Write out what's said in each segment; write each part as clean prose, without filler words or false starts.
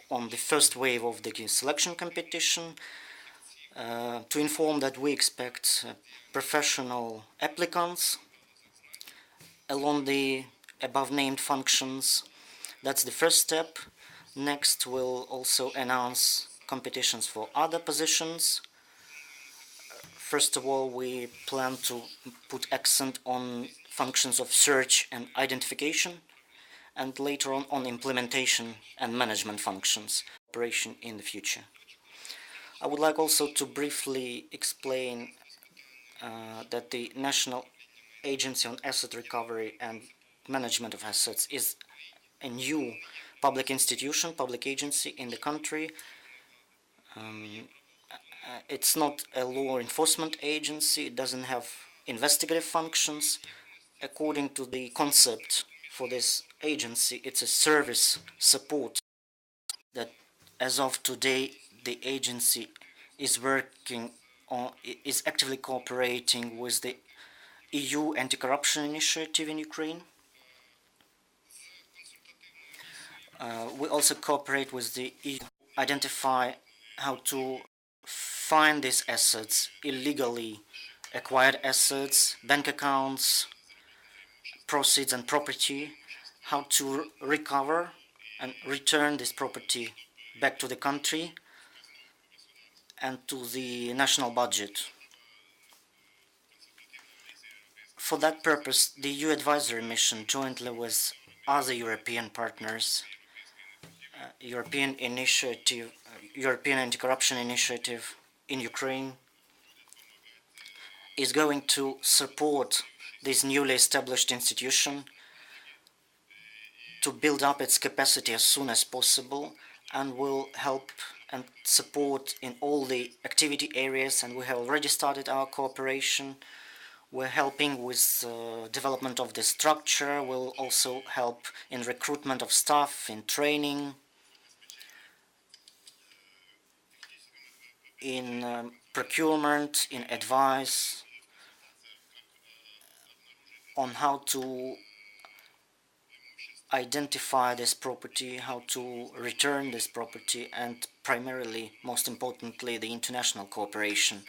on the first wave of the selection competition, to inform that we expect professional applicants along the above-named functions. That's the first step. Next, we'll also announce competitions for other positions. First of all, we plan to put accent on functions of search and identification, and later on implementation and management functions operation in the future. I would like also to briefly explain that the National Agency on Asset Recovery and Management of Assets is a new public institution, public agency in the country. It's not a law enforcement agency, it doesn't have investigative functions. According to the concept for this agency, it's a service support that as of today the agency is working on, is actively cooperating with the EU Anticorruption initiative in Ukraine. We also cooperate with the EU to identify how to find these assets, illegally acquired assets, bank accounts, proceeds and property, how to recover and return this property back to the country and to the national budget. For that purpose, the EU advisory mission, jointly with other European partners, European Anti-Corruption Initiative in Ukraine, is going to support this newly established institution to build up its capacity as soon as possible, and will help and support in all the activity areas, and we have already started our cooperation. We're helping with development of the structure. We'll also help in recruitment of staff, in training, in procurement, in advice on how to identify this property, how to return this property, and primarily, most importantly, the international cooperation.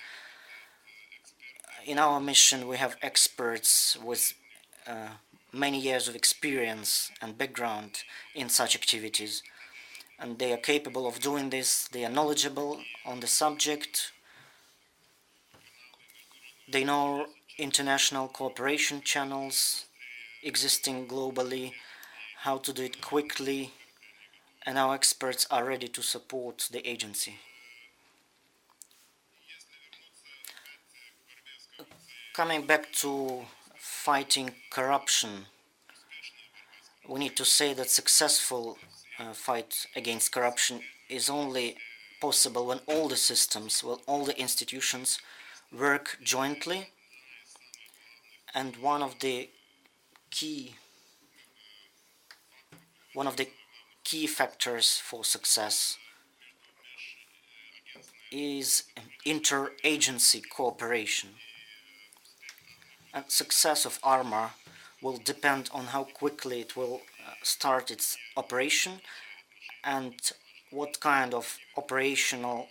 In our mission, we have experts with many years of experience and background in such activities, and they are capable of doing this. They are knowledgeable on the subject. They know international cooperation channels existing globally, how to do it quickly, and our experts are ready to support the agency. Coming back to fighting corruption, we need to say that successful fight against corruption is only possible when all the systems, when all the institutions work jointly, and one of the key factors for success is interagency cooperation. And success of ARMA will depend on how quickly it will start its operation and what kind of operational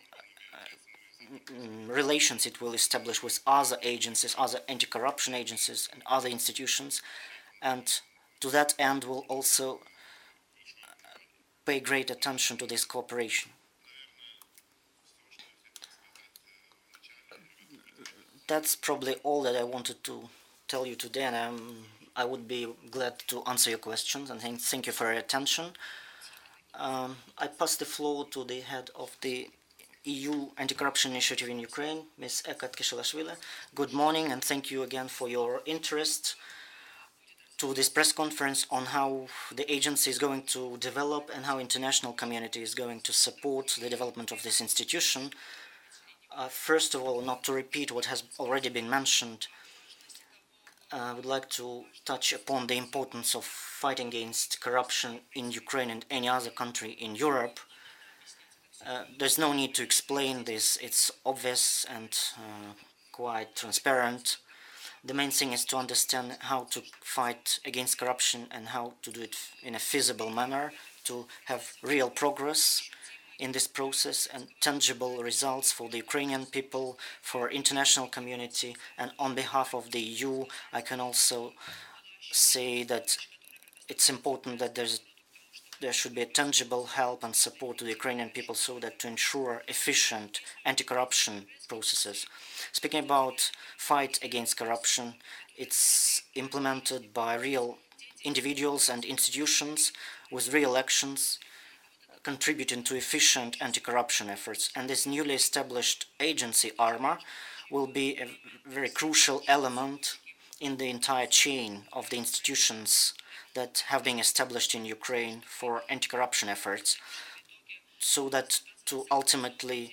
relations it will establish with other agencies, other anti-corruption agencies and other institutions, and to that end will also pay great attention to this cooperation. That's probably all that I wanted to tell you today, and I would be glad to answer your questions, and thank you for your attention. I pass the floor to the head of the EU Anti-Corruption Initiative in Ukraine, Ms. Theshelashvili. Good morning, and thank you again for your interest to this press conference on how the agency is going to develop and how international community is going to support the development of this institution. First of all, not to repeat what has already been mentioned, I would like to touch upon the importance of fighting against corruption in Ukraine and any other country in Europe. There's no need to explain this, it's obvious and quite transparent. The main thing is to understand how to fight against corruption and how to do it in a feasible manner to have real progress in this process and tangible results for the Ukrainian people, for international community, and on behalf of the EU, I can also say that it's important that there should be a tangible help and support to the Ukrainian people so that to ensure efficient anti-corruption processes. Speaking about fight against corruption, it's implemented by real individuals and institutions with real actions contributing to efficient anti-corruption efforts. And this newly established agency, ARMA, will be a very crucial element in the entire chain of the institutions that have been established in Ukraine for anti-corruption efforts, so that to ultimately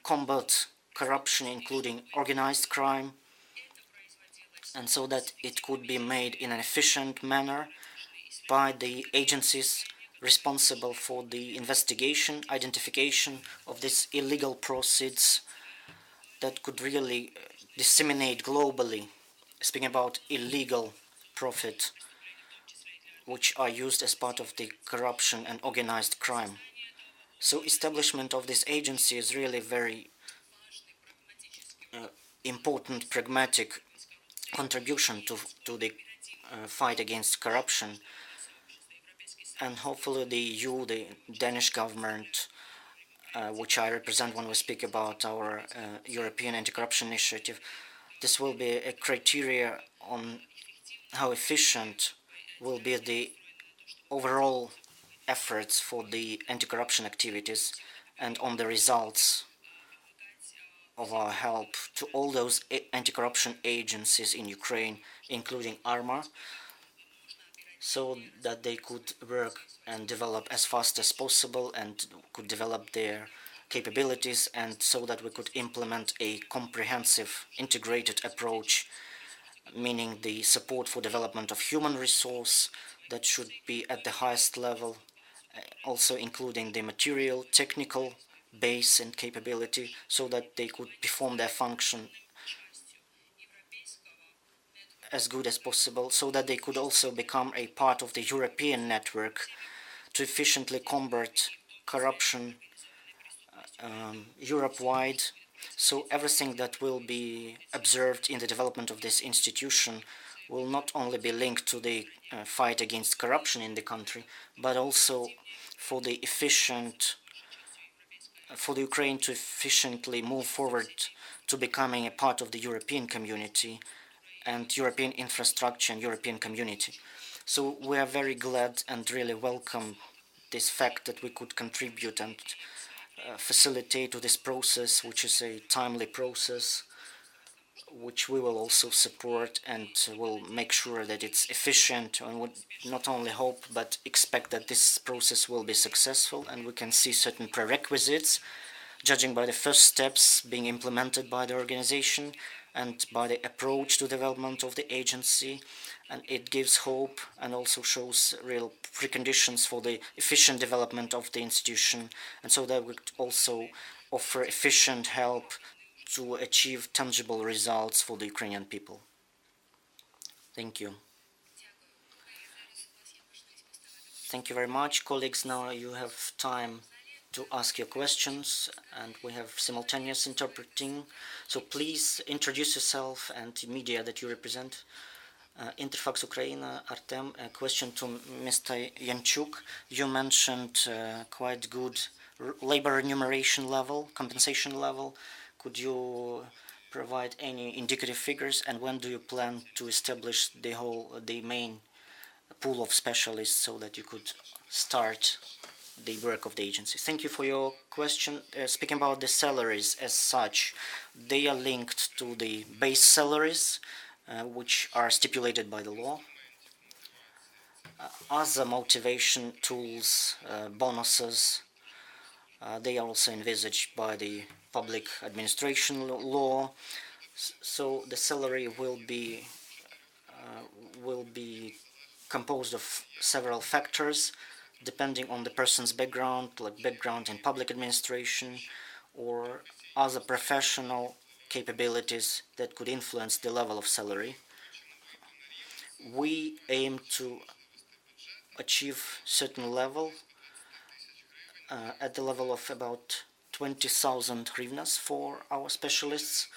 combat corruption, including organized crime, and so that it could be made in an efficient manner by the agencies responsible for the investigation, identification of these illegal proceeds that could really disseminate globally, speaking about illegal profit, which are used as part of the corruption and organized crime. So establishment of this agency is really very important pragmatic contribution to the fight against corruption. And hopefully the EU, the Danish government, which I represent when we speak about our European anti-corruption initiative, this will be a criteria on how efficient will be the overall efforts for the anti-corruption activities and on the results of our help to all those anti-corruption agencies in Ukraine, including ARMA, so that they could work and develop as fast as possible and could develop their capabilities, and so that we could implement a comprehensive integrated approach, meaning the support for development of human resource that should be at the highest level, also including the material, technical base and capability, so that they could perform their function as good as possible, so that they could also become a part of the European network to efficiently combat corruption Europe-wide. So everything that will be observed in the development of this institution will not only be linked to the fight against corruption in the country, but also for the Ukraine to efficiently move forward to becoming a part of the European community and European infrastructure and European community. So we are very glad and really welcome this fact that we could contribute and facilitate to this process, which is a timely process, which we will also support and will make sure that it's efficient, and would not only hope but expect that this process will be successful, and we can see certain prerequisites judging by the first steps being implemented by the organization and by the approach to development of the agency, and it gives hope and also shows real preconditions for the efficient development of the institution, and so that would also offer efficient help to achieve tangible results for the Ukrainian people. Thank you. Thank you very much, colleagues. Now you have time to ask your questions, and we have simultaneous interpreting. So please introduce yourself and the media that you represent. Interfax Ukraine, Artem, a question to Mr. Yanchuk. You mentioned quite good labor remuneration level, compensation level. Could you provide any indicative figures, and when do you plan to establish the main pool of specialists so that you could start the work of the agency? Thank you for your question. Speaking about the salaries as such, they are linked to the base salaries, which are stipulated by the law. Other motivation tools, bonuses, they are also envisaged by the public administration law. So the salary will be composed of several factors depending on the person's background, like background in public administration or other professional capabilities that could influence the level of salary. We aim to achieve certain level, at the level of about 20,000 hryvnias for our specialists.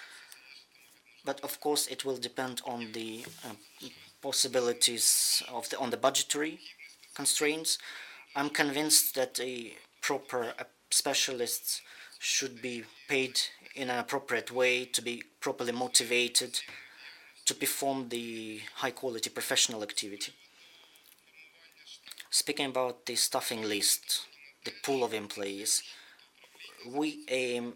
But of course, it will depend on the possibilities of on the budgetary constraints. I'm convinced that a proper specialists should be paid in an appropriate way, to be properly motivated to perform the high-quality professional activity. Speaking about the staffing list, the pool of employees, we aim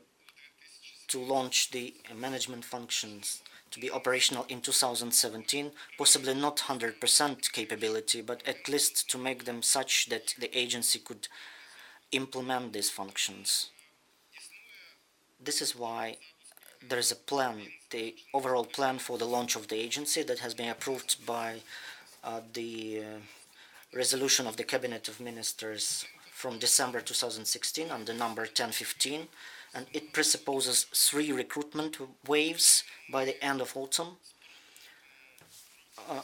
to launch the management functions to be operational in 2017, possibly not 100% capability, but at least to make them such that the agency could implement these functions. This is why there is a plan, the overall plan for the launch of the agency that has been approved by the resolution of the Cabinet of Ministers from December 2016 under number 1015, and it presupposes 3 recruitment waves by the end of autumn.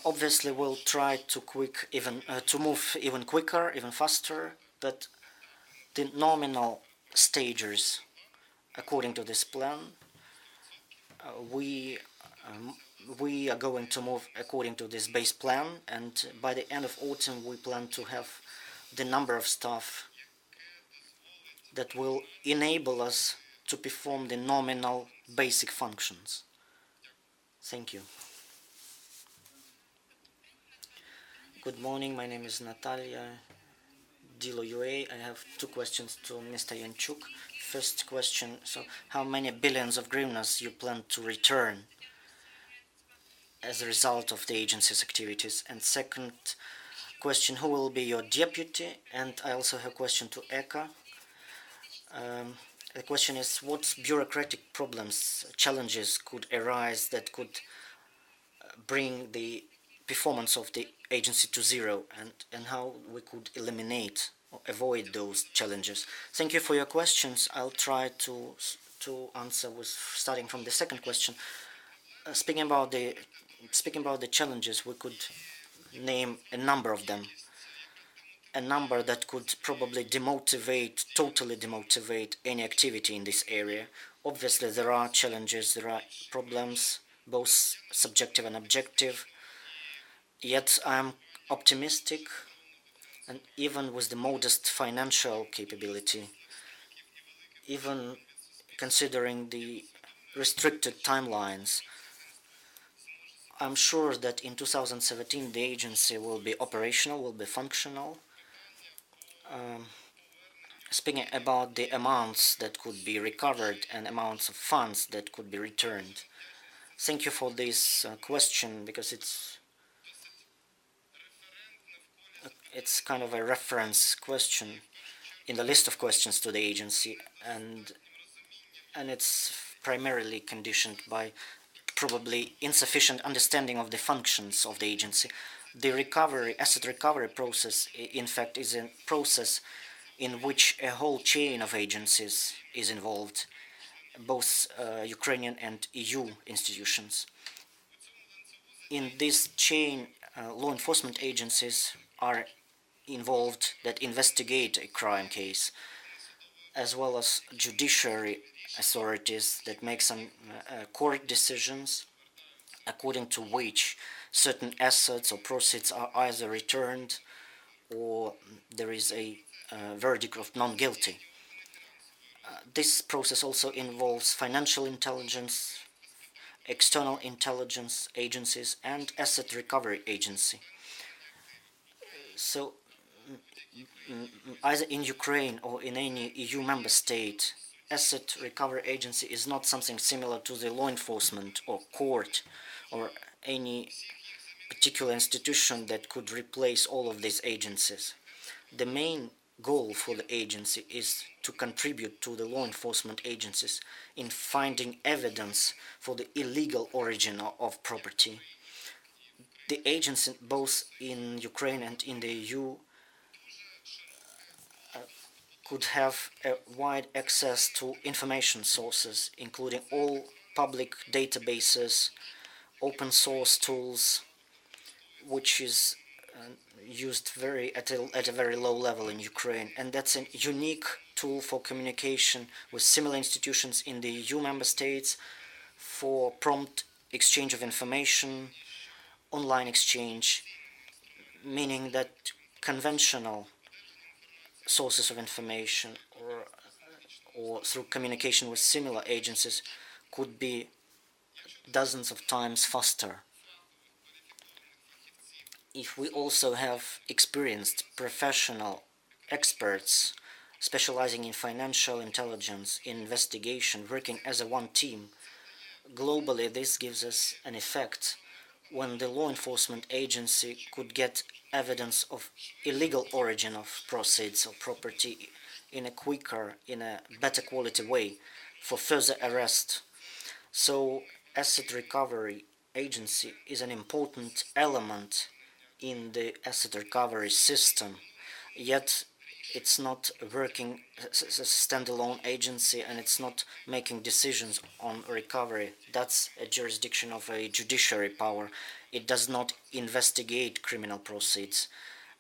Obviously, we'll try to move even quicker, even faster, but the nominal stages, according to this plan, we are going to move according to this base plan, and by the end of autumn we plan to have the number of staff that will enable us to perform the nominal basic functions. Thank you. Good morning, my name is Natalia, Dilo UA. I have 2 questions to Mr. Yanchuk. First question, so how many billions of hryvnias you plan to return as a result of the agency's activities? And second question, who will be your deputy? And I also have a question to ECA. The question is, what bureaucratic problems, challenges could arise that could bring the performance of the agency to zero, and how we could eliminate or avoid those challenges? Thank you for your questions. I'll try to answer with starting from the second question. Speaking about the challenges, we could name a number of them. A number that could probably totally demotivate any activity in this area. Obviously, there are challenges, there are problems, both subjective and objective. Yet I'm optimistic, and even with the modest financial capability, even considering the restricted timelines, I'm sure that in 2017 the agency will be operational, will be functional. Speaking about the amounts that could be recovered and amounts of funds that could be returned, thank you for this question, because it's kind of a reference question in the list of questions to the agency, and it's primarily conditioned by probably insufficient understanding of the functions of the agency. The asset recovery process, in fact, is a process in which a whole chain of agencies is involved, both Ukrainian and EU institutions. In this chain, law enforcement agencies are involved that investigate a crime case, as well as judiciary authorities that make some court decisions according to which certain assets or proceeds are either returned or there is a verdict of non-guilty. This process also involves financial intelligence, external intelligence agencies, and asset recovery agency. So either in Ukraine or in any EU member state, asset recovery agency is not something similar to the law enforcement or court or any particular institution that could replace all of these agencies. The main goal for the agency is to contribute to the law enforcement agencies in finding evidence for the illegal origin of property. The agency, both in Ukraine and in the EU, could have a wide access to information sources, including all public databases, open source tools, which is used at a very low level in Ukraine, and that's a unique tool for communication with similar institutions in the EU member states for prompt exchange of information, online exchange, meaning that conventional sources of information or through communication with similar agencies could be dozens of times faster. If we also have experienced professional experts specializing in financial intelligence, in investigation, working as a one team, globally this gives us an effect when the law enforcement agency could get evidence of illegal origin of proceeds or property in a quicker, in a better quality way for further arrest. So asset recovery agency is an important element in the asset recovery system, yet it's not working as a standalone agency and it's not making decisions on recovery. That's a jurisdiction of a judiciary power. It does not investigate criminal proceeds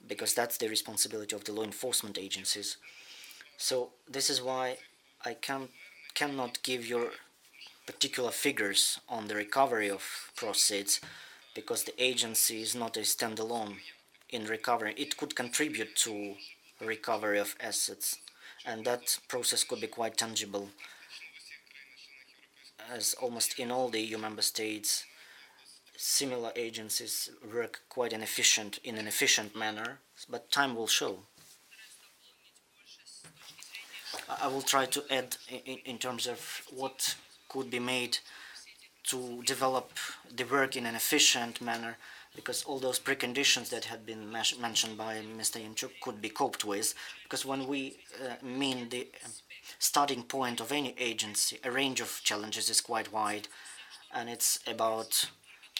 because that's the responsibility of the law enforcement agencies. So this is why I cannot give you particular figures on the recovery of proceeds because the agency is not a standalone in recovery. It could contribute to recovery of assets, and that process could be quite tangible, as almost in all the EU member states, similar agencies work quite in an efficient manner, but time will show. I will try to add in terms of what could be made to develop the work in an efficient manner, because all those preconditions that had been mentioned by Mr. Yanchuk could be coped with, because when we mean the starting point of any agency, a range of challenges is quite wide, and it's about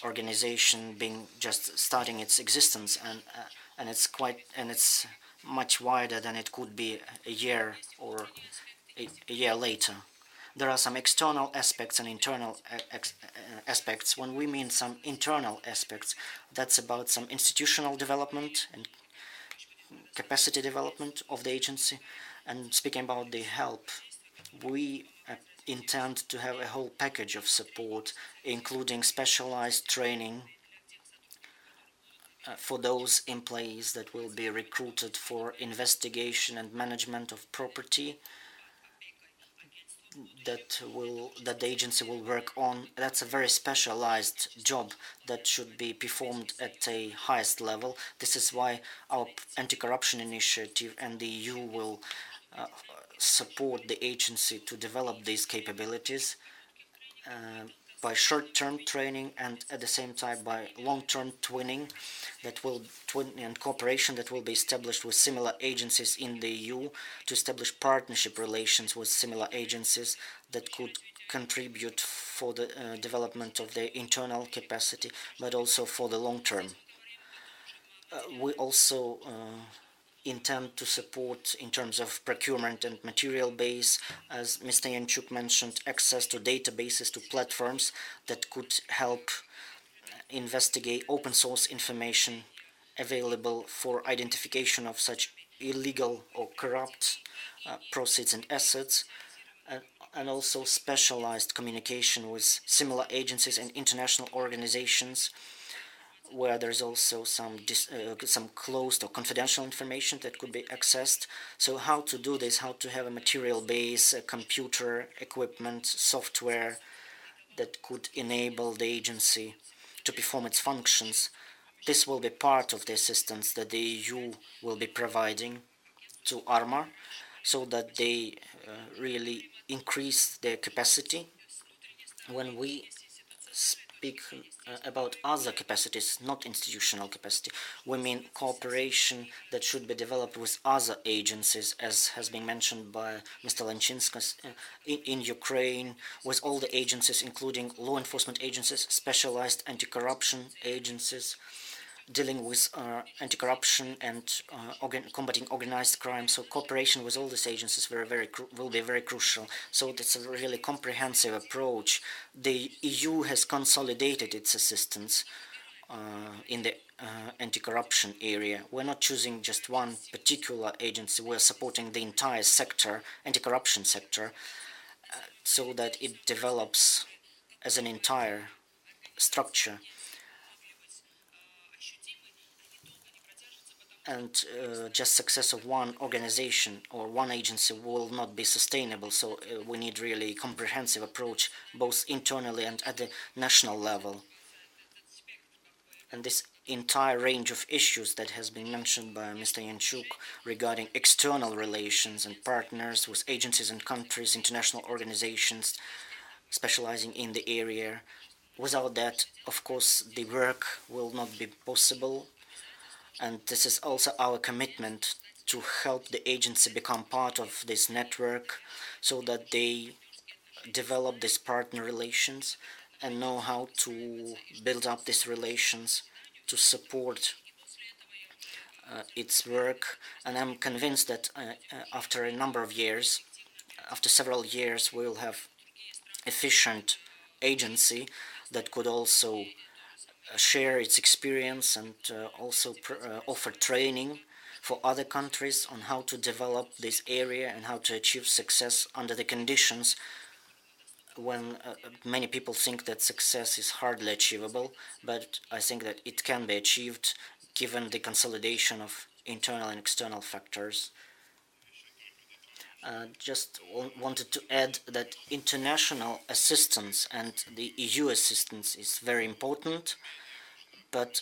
organization being just starting its existence, and it's much wider than it could be a year or a year later. There are some external aspects and internal aspects. When we mean some internal aspects, that's about some institutional development and capacity development of the agency. And speaking about the help, we intend to have a whole package of support, including specialized training for those employees that will be recruited for investigation and management of property that the agency will work on. That's a very specialized job that should be performed at a highest level. This is why our anti-corruption initiative and the EU will support the agency to develop these capabilities by short-term training and at the same time by long-term twinning and cooperation that will be established with similar agencies in the EU to establish partnership relations with similar agencies that could contribute for the development of their internal capacity, but also for the long term. We also intend to support in terms of procurement and material base, as Mr. Yanchuk mentioned, access to databases, to platforms that could help investigate open source information available for identification of such illegal or corrupt proceeds and assets, and also specialized communication with similar agencies and international organizations where there's also some closed or confidential information that could be accessed. So how to do this, how to have a material base, a computer equipment, software that could enable the agency to perform its functions. This will be part of the assistance that the EU will be providing to ARMA so that they really increase their capacity. When we speak about other capacities, not institutional capacity, we mean cooperation that should be developed with other agencies, as has been mentioned by Mr. Lancinskas, in Ukraine, with all the agencies, including law enforcement agencies, specialized anti-corruption agencies, dealing with anti-corruption and combating organized crime. So cooperation with all these agencies will be very crucial. So that's a really comprehensive approach. The EU has consolidated its assistance in the anti-corruption area. We're not choosing just one particular agency, we're supporting the entire sector, anti-corruption sector, so that it develops as an entire structure. And just success of one organization or one agency will not be sustainable, so we need really a comprehensive approach both internally and at the national level. And this entire range of issues that has been mentioned by Mr. Yanchuk regarding external relations and partners with agencies and countries, international organizations specializing in the area. Without that, of course, the work will not be possible, and this is also our commitment to help the agency become part of this network so that they develop these partner relations and know how to build up these relations to support its work. And I'm convinced that after a number of years, after several years, we will have efficient agency that could also share its experience and also offer training for other countries on how to develop this area and how to achieve success under the conditions when many people think that success is hardly achievable, but I think that it can be achieved given the consolidation of internal and external factors. Just wanted to add that international assistance and the EU assistance is very important, but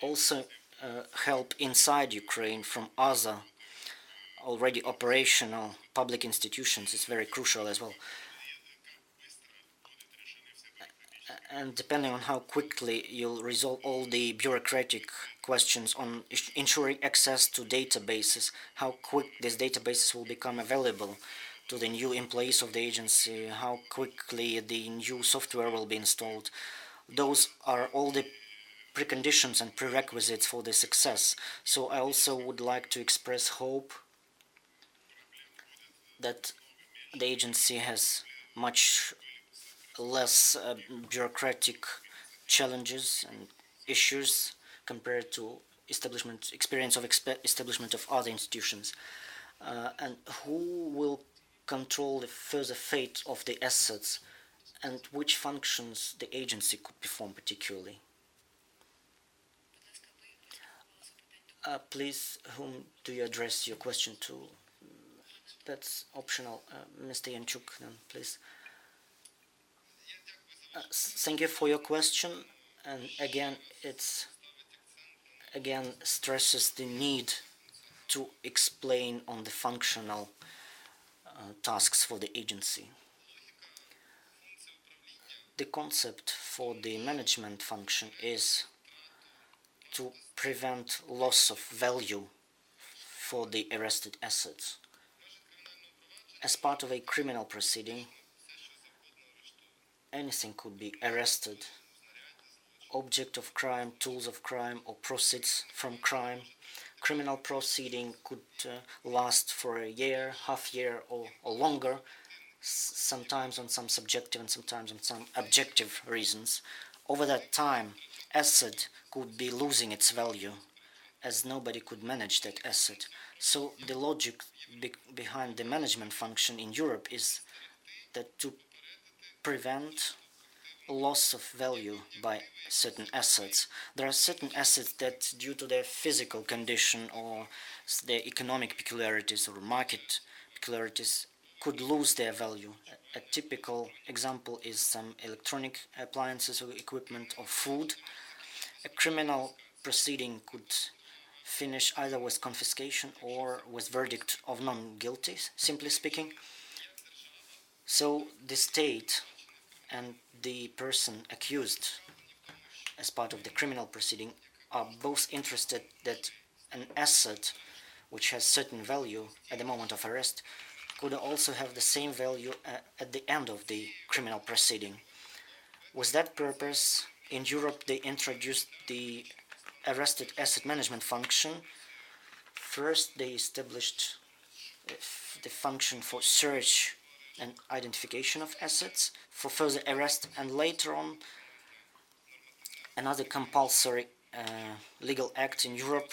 also help inside Ukraine from other already operational public institutions is very crucial as well. And depending on how quickly you'll resolve all the bureaucratic questions on ensuring access to databases, how quick these databases will become available to the new employees of the agency, how quickly the new software will be installed. Those are all the preconditions and prerequisites for the success. So I also would like to express hope that the agency has much less bureaucratic challenges and issues compared to experience of establishment of other institutions. And who will control the further fate of the assets and which functions the agency could perform particularly? Please, whom do you address your question to? That's optional. Mr. Yanchuk, then, please. Thank you for your question, and again, it's stresses the need to explain on the functional tasks for the agency. The concept for the management function is to prevent loss of value for the arrested assets. As part of a criminal proceeding, anything could be arrested. Object of crime, tools of crime, or proceeds from crime. Criminal proceeding could last for a year, half year, or longer, sometimes on some subjective and sometimes on some objective reasons. Over that time, asset could be losing its value, as nobody could manage that asset. So the logic behind the management function in Europe is that to prevent loss of value by certain assets. There are certain assets that, due to their physical condition or their economic peculiarities or market peculiarities, could lose their value. A typical example is some electronic appliances or equipment or food. A criminal proceeding could finish either with confiscation or with verdict of non-guilty, simply speaking. So the state and the person accused as part of the criminal proceeding are both interested that an asset which has certain value at the moment of arrest could also have the same value at the end of the criminal proceeding. With that purpose, in Europe they introduced the arrested asset management function. First they established the function for search and identification of assets for further arrest, and later on Another compulsory legal act in Europe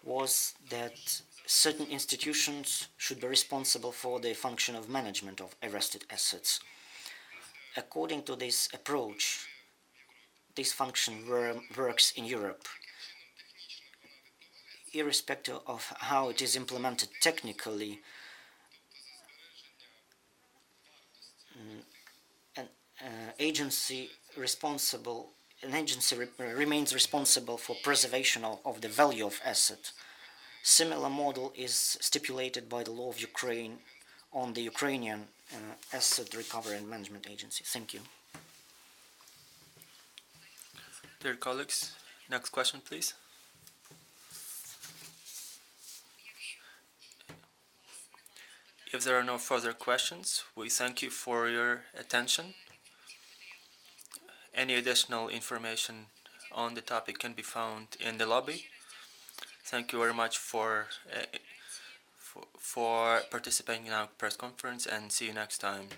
was that certain institutions should be responsible for the function of management of arrested assets. According to this approach, this function works in Europe, irrespective of how it is implemented technically. An agency remains responsible for preservation of the value of asset. Similar model is stipulated by the law of Ukraine on the Ukrainian Asset Recovery and Management Agency. Thank you. Dear colleagues, next question, please. If there are no further questions, we thank you for your attention. Any additional information on the topic can be found in the lobby. Thank you very much for participating in our press conference, and see you next time.